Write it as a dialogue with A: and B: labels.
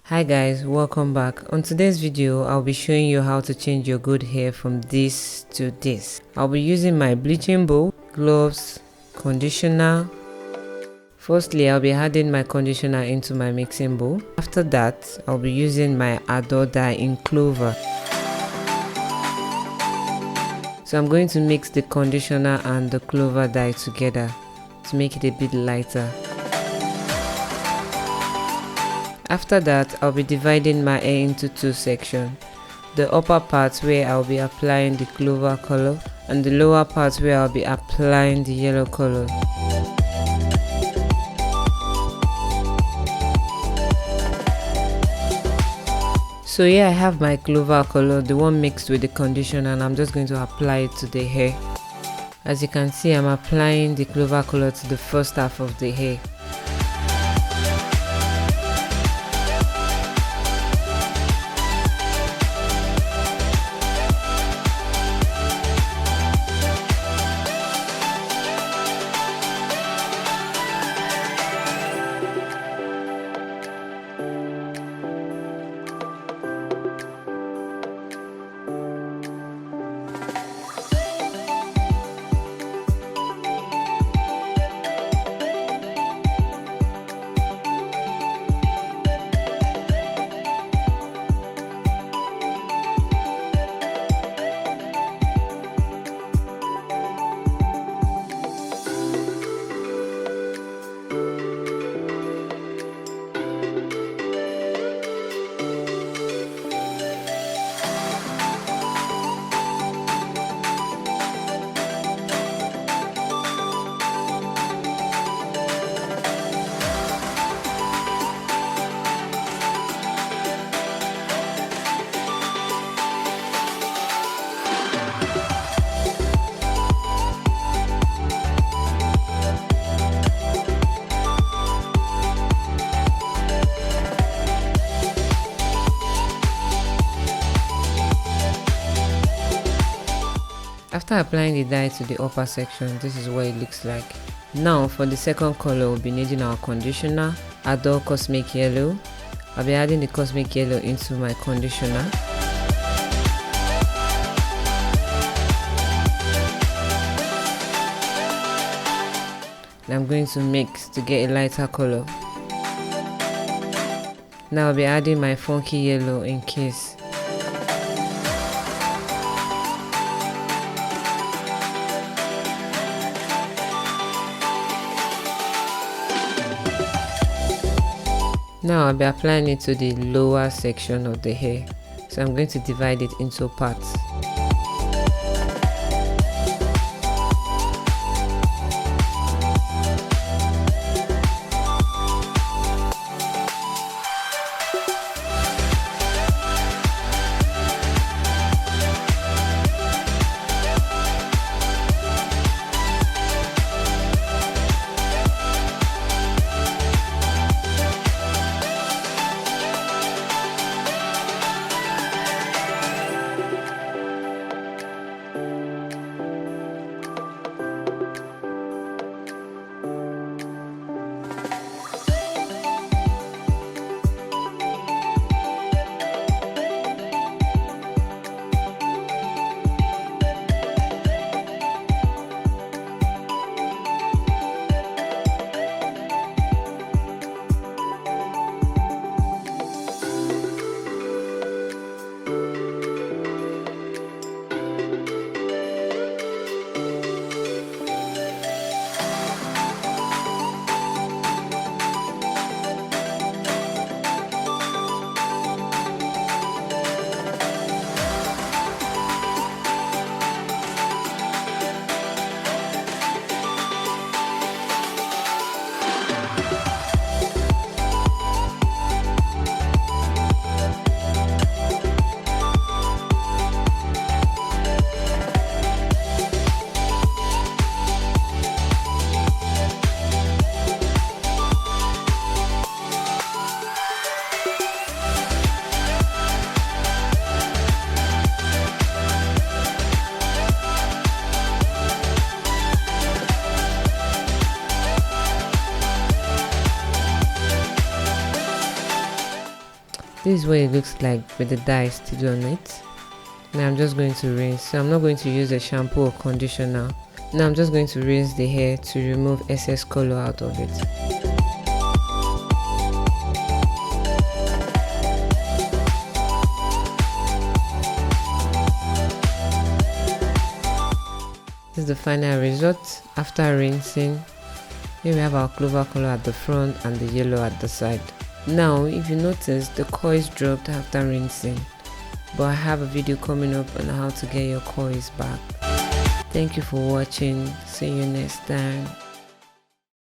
A: Hi guys, welcome back. On today's video I'll be showing you how to change your good hair from this to this. I'll be using my bleaching bowl, gloves, conditioner. Firstly, I'll be adding my conditioner into my mixing bowl. After that, I'll be using my adoredye in Clover. So I'm going to mix the conditioner and the Clover dye together to make it a bit lighter. After that, I'll be dividing my hair into two sections. The upper part where I'll be applying the Clover color and the lower part where I'll be applying the yellow color. So here I have my Clover color, the one mixed with the conditioner, and I'm just going to apply it to the hair. As you can see, I'm applying the Clover color to the first half of the hair. After applying the dye to the upper section, this is what it looks like. Now for the second color, we'll be needing our conditioner, Adore Cosmic Yellow. I'll be adding the Cosmic Yellow into my conditioner. And I'm going to mix to get a lighter color. Now I'll be adding my funky yellow in case. Now I'll be applying it to the lower section of the hair. So I'm going to divide it into parts. This is what it looks like with the dye still on it. Now I'm just going to rinse. So I'm not going to use a shampoo or conditioner. Now I'm just going to rinse the hair to remove excess color out of it. This is the final result after rinsing. Here we have our clover color at the front and the yellow at the side. Now if you notice, the coils dropped after rinsing, but I have a video coming up on how to get your coils back. Thank you for watching. See you next time.